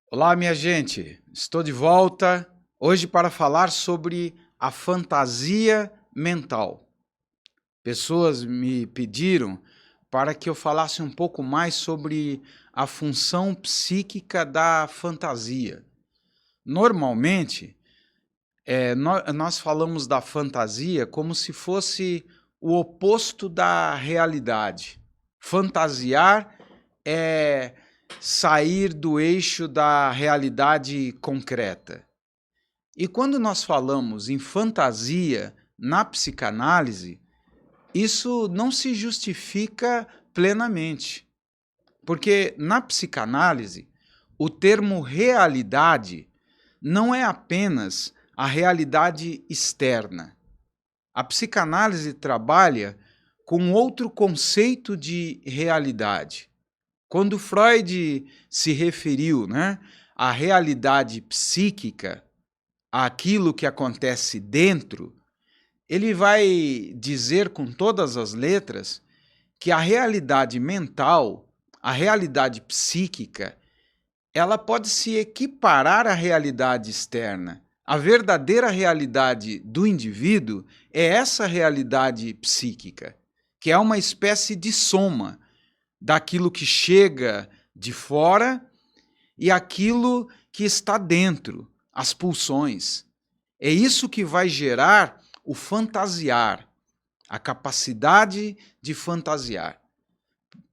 Olá, minha gente, estou de volta hoje para falar sobre a fantasia mental. Pessoas me pediram para que eu falasse um pouco mais sobre a função psíquica da fantasia. Normalmente, nós falamos da fantasia como se fosse o oposto da realidade. Fantasiar é sair do eixo da realidade concreta. E quando nós falamos em fantasia na psicanálise, isso não se justifica plenamente. Porque na psicanálise, o termo realidade não é apenas a realidade externa. A psicanálise trabalha com outro conceito de realidade. Quando Freud se referiu, à realidade psíquica, àquilo que acontece dentro, ele vai dizer com todas as letras que a realidade mental, a realidade psíquica, ela pode se equiparar à realidade externa. A verdadeira realidade do indivíduo é essa realidade psíquica, que é uma espécie de soma daquilo que chega de fora e aquilo que está dentro, as pulsões. É isso que vai gerar o fantasiar, a capacidade de fantasiar.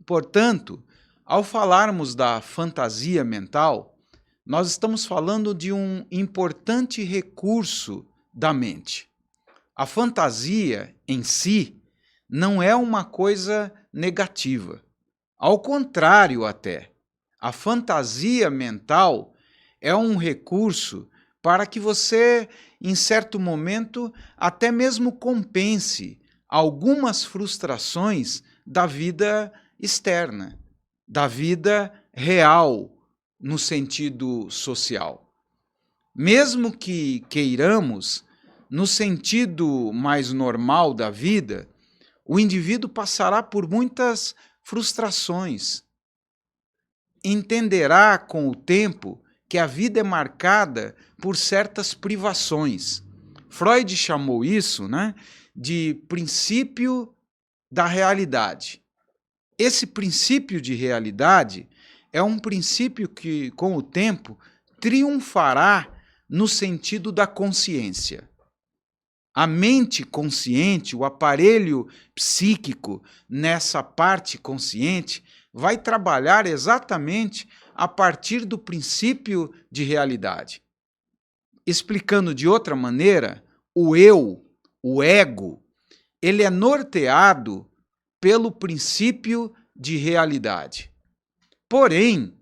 Portanto, ao falarmos da fantasia mental, nós estamos falando de um importante recurso da mente. A fantasia em si não é uma coisa negativa. Ao contrário, até, a fantasia mental é um recurso para que você, em certo momento, até mesmo compense algumas frustrações da vida externa, da vida real, no sentido social. Mesmo que queiramos, no sentido mais normal da vida, o indivíduo passará por muitas frustrações. Entenderá com o tempo que a vida é marcada por certas privações. Freud chamou isso, de princípio da realidade. Esse princípio de realidade é um princípio que, com o tempo, triunfará no sentido da consciência. A mente consciente, o aparelho psíquico nessa parte consciente, vai trabalhar exatamente a partir do princípio de realidade. Explicando de outra maneira, o eu, o ego, ele é norteado pelo princípio de realidade. Porém,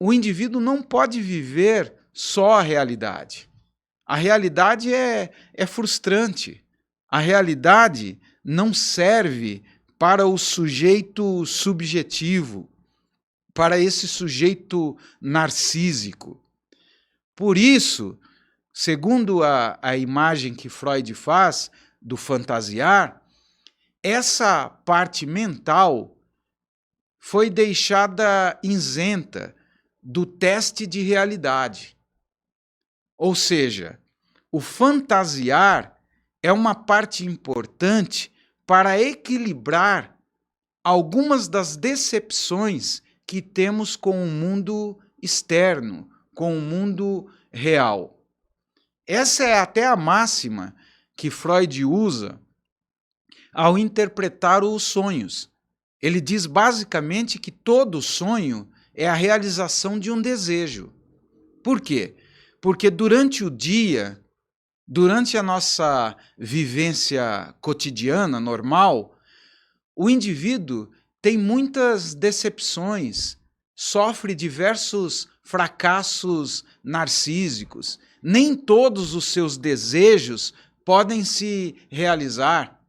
o indivíduo não pode viver só a realidade. A realidade é frustrante. A realidade não serve para o sujeito subjetivo, para esse sujeito narcísico. Por isso, segundo a imagem que Freud faz do fantasiar, essa parte mental foi deixada isenta do teste de realidade. Ou seja, o fantasiar é uma parte importante para equilibrar algumas das decepções que temos com o mundo externo, com o mundo real. Essa é até a máxima que Freud usa ao interpretar os sonhos. Ele diz basicamente que todo sonho é a realização de um desejo. Por quê? Porque durante o dia, durante a nossa vivência cotidiana, normal, o indivíduo tem muitas decepções, sofre diversos fracassos narcísicos. Nem todos os seus desejos podem se realizar.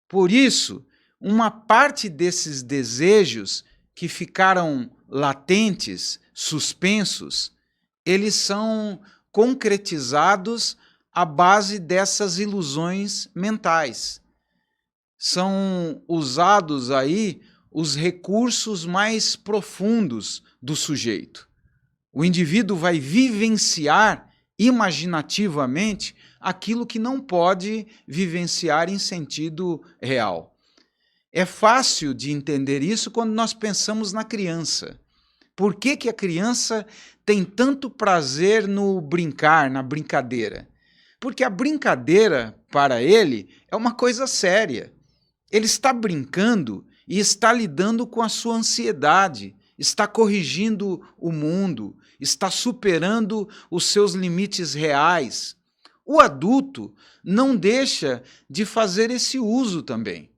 Por isso, uma parte desses desejos que ficaram latentes, suspensos, eles são concretizados à base dessas ilusões mentais. são usados aí os recursos mais profundos do sujeito. O indivíduo vai vivenciar imaginativamente aquilo que não pode vivenciar em sentido real. É fácil de entender isso quando nós pensamos na criança. Por que que a criança tem tanto prazer no brincar, na brincadeira? Porque a brincadeira, para ele, é uma coisa séria. Ele está brincando e está lidando com a sua ansiedade, está corrigindo o mundo, está superando os seus limites reais. O adulto não deixa de fazer esse uso também.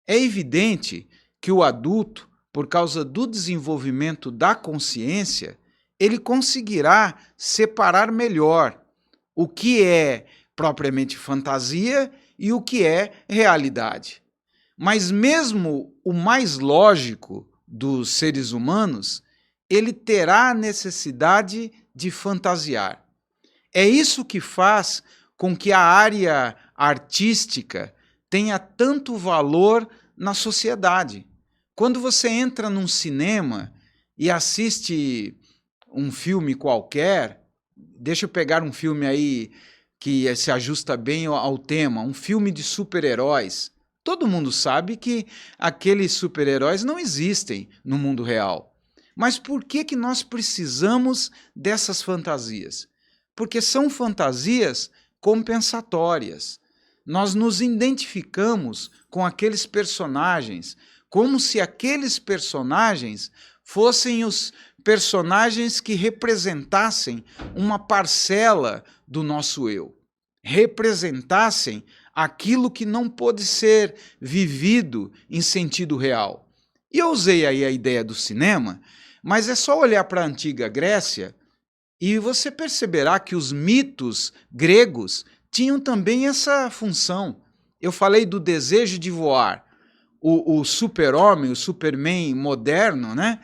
É evidente que o adulto, por causa do desenvolvimento da consciência, ele conseguirá separar melhor o que é propriamente fantasia e o que é realidade. Mas mesmo o mais lógico dos seres humanos, ele terá a necessidade de fantasiar. É isso que faz com que a área artística tenha tanto valor na sociedade. Quando você entra num cinema e assiste um filme qualquer, deixa eu pegar um filme aí que se ajusta bem ao tema, um filme de super-heróis. Todo mundo sabe que aqueles super-heróis não existem no mundo real. Mas por que que nós precisamos dessas fantasias? Porque são fantasias compensatórias. Nós nos identificamos com aqueles personagens, como se aqueles personagens fossem os personagens que representassem uma parcela do nosso eu, representassem aquilo que não pôde ser vivido em sentido real. E eu usei aí a ideia do cinema, mas é só olhar para a antiga Grécia e você perceberá que os mitos gregos tinham também essa função. Eu falei do desejo de voar. O super-homem, o Superman moderno, né?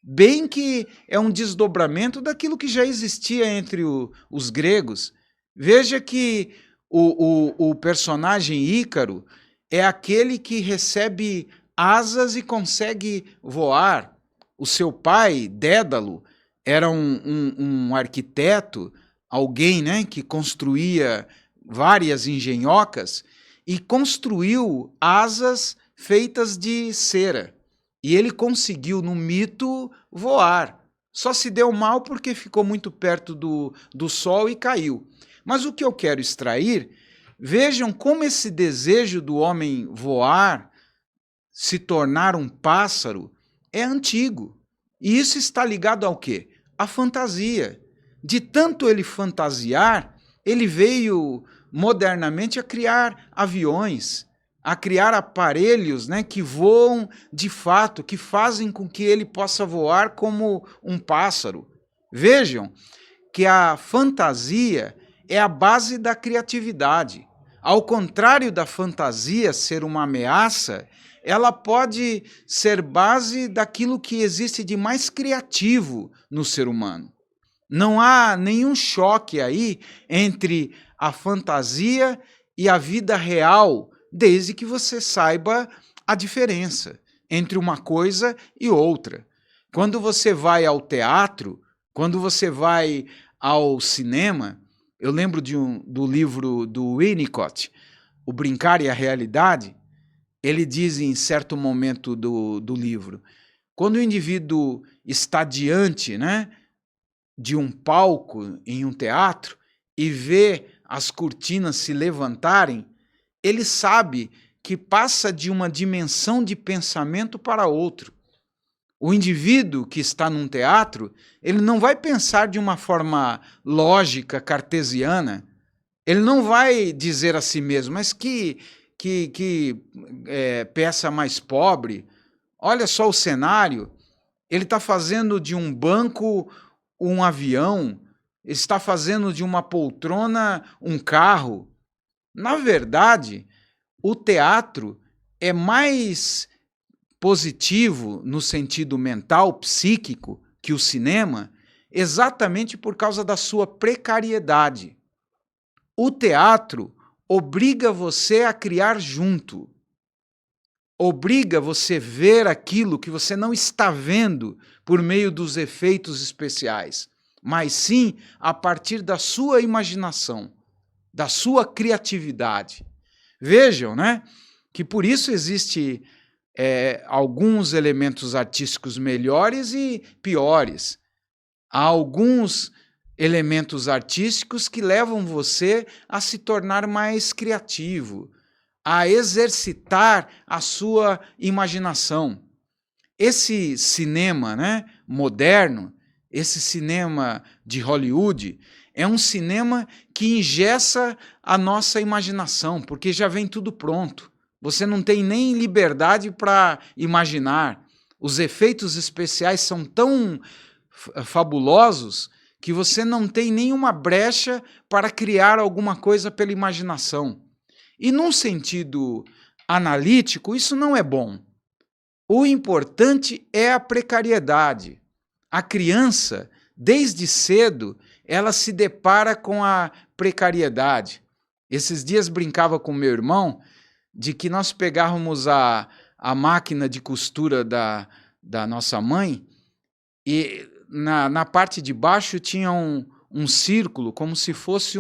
Bem que é um desdobramento daquilo que já existia entre os gregos. Veja que o personagem Ícaro é aquele que recebe asas e consegue voar. O seu pai, Dédalo, era um arquiteto, alguém, né, que construía várias engenhocas e construiu asas feitas de cera. E ele conseguiu, no mito, voar. Só se deu mal porque ficou muito perto do sol e caiu. Mas o que eu quero extrair, vejam como esse desejo do homem voar, se tornar um pássaro, é antigo. E isso está ligado ao quê? À fantasia. De tanto ele fantasiar, ele veio modernamente a criar aviões, a criar aparelhos, né, que voam de fato, que fazem com que ele possa voar como um pássaro. Vejam que a fantasia é a base da criatividade. Ao contrário da fantasia ser uma ameaça, ela pode ser base daquilo que existe de mais criativo no ser humano. Não há nenhum choque aí entre a fantasia e a vida real, desde que você saiba a diferença entre uma coisa e outra. Quando você vai ao teatro, quando você vai ao cinema, eu lembro do livro do Winnicott, O Brincar e a Realidade. Ele diz em certo momento do livro, quando o indivíduo está diante, né, de um palco em um teatro e vê as cortinas se levantarem, ele sabe que passa de uma dimensão de pensamento para outro. O indivíduo que está num teatro, ele não vai pensar de uma forma lógica, cartesiana. Ele não vai dizer a si mesmo, mas que peça mais pobre. Olha só o cenário. Ele está fazendo de um banco um avião, está fazendo de uma poltrona um carro. Na verdade, o teatro é mais positivo no sentido mental, psíquico, que o cinema, exatamente por causa da sua precariedade. O teatro obriga você a criar junto. obriga você a ver aquilo que você não está vendo por meio dos efeitos especiais, mas sim a partir da sua imaginação, da sua criatividade. Vejam, né, que por isso existe alguns elementos artísticos melhores e piores. Há alguns elementos artísticos que levam você a se tornar mais criativo, a exercitar a sua imaginação. Esse cinema, né, moderno, esse cinema de Hollywood, é um cinema que engessa a nossa imaginação, porque já vem tudo pronto. Você não tem nem liberdade para imaginar. Os efeitos especiais são tão fabulosos que você não tem nenhuma brecha para criar alguma coisa pela imaginação. E num sentido analítico, isso não é bom. O importante é a precariedade. A criança, desde cedo, ela se depara com a precariedade. Esses dias brincava com meu irmão de que nós pegávamos a máquina de costura da nossa mãe e na parte de baixo tinha um círculo, como se fosse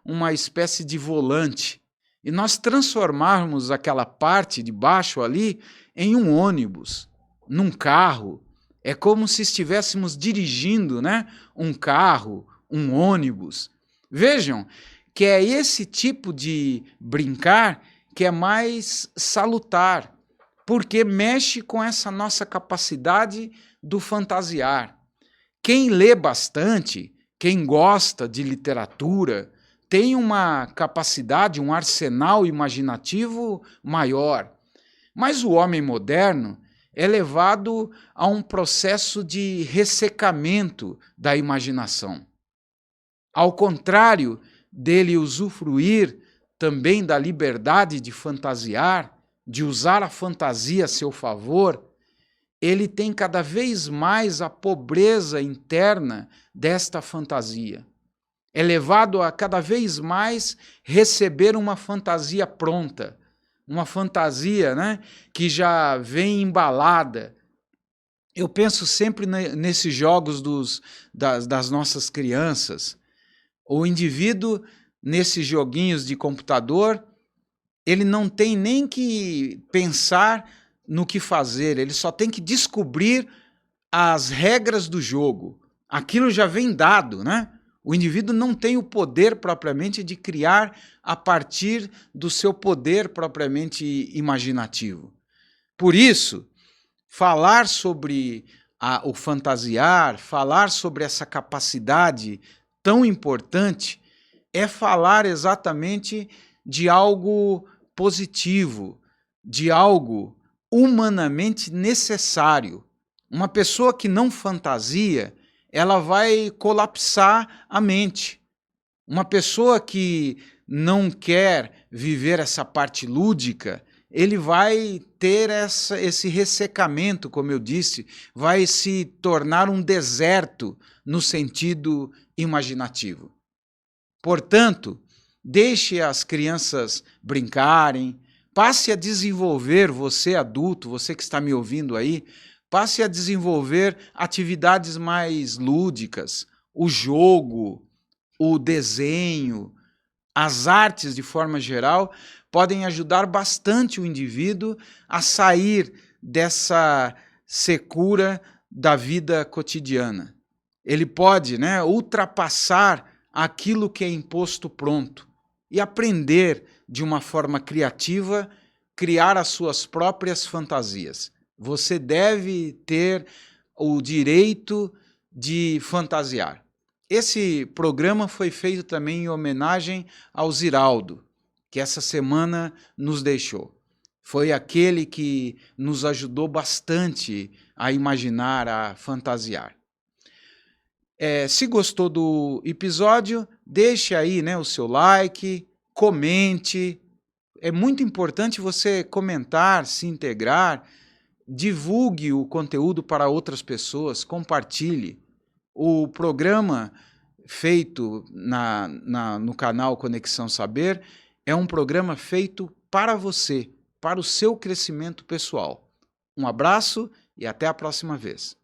uma espécie de volante. E nós transformarmos aquela parte de baixo ali em um ônibus, num carro. É como se estivéssemos dirigindo, né, um carro, um ônibus. Vejam que é esse tipo de brincar que é mais salutar, porque mexe com essa nossa capacidade do fantasiar. Quem lê bastante, quem gosta de literatura, tem uma capacidade, um arsenal imaginativo maior. Mas o homem moderno é levado a um processo de ressecamento da imaginação. Ao contrário dele usufruir também da liberdade de fantasiar, de usar a fantasia a seu favor, ele tem cada vez mais a pobreza interna desta fantasia. É levado a cada vez mais receber uma fantasia pronta, uma fantasia, né, que já vem embalada. Eu penso sempre nesses jogos das nossas crianças. O indivíduo, nesses joguinhos de computador, ele não tem nem que pensar no que fazer, ele só tem que descobrir as regras do jogo. Aquilo já vem dado, né? O indivíduo não tem o poder propriamente de criar a partir do seu poder propriamente imaginativo. Por isso, falar sobre o fantasiar, falar sobre essa capacidade tão importante, é falar exatamente de algo positivo, de algo humanamente necessário. Uma pessoa que não fantasia, ela vai colapsar a mente. Uma pessoa que não quer viver essa parte lúdica, ele vai ter esse ressecamento, como eu disse, vai se tornar um deserto no sentido imaginativo. Portanto, deixe as crianças brincarem, passe a desenvolver, você adulto, você que está me ouvindo aí, passe a desenvolver atividades mais lúdicas, o jogo, o desenho, as artes de forma geral, podem ajudar bastante o indivíduo a sair dessa secura da vida cotidiana. Ele pode, né, ultrapassar aquilo que é imposto pronto e aprender de uma forma criativa, criar as suas próprias fantasias. Você deve ter o direito de fantasiar. Esse programa foi feito também em homenagem ao Ziraldo, que essa semana nos deixou. Foi aquele que nos ajudou bastante a imaginar, a fantasiar. Se gostou do episódio, deixe aí, né, o seu like, comente. É muito importante você comentar, se integrar, divulgue o conteúdo para outras pessoas, compartilhe. O programa feito no canal Conexão Saber é um programa feito para você. para o seu crescimento pessoal. Um abraço e até a próxima vez.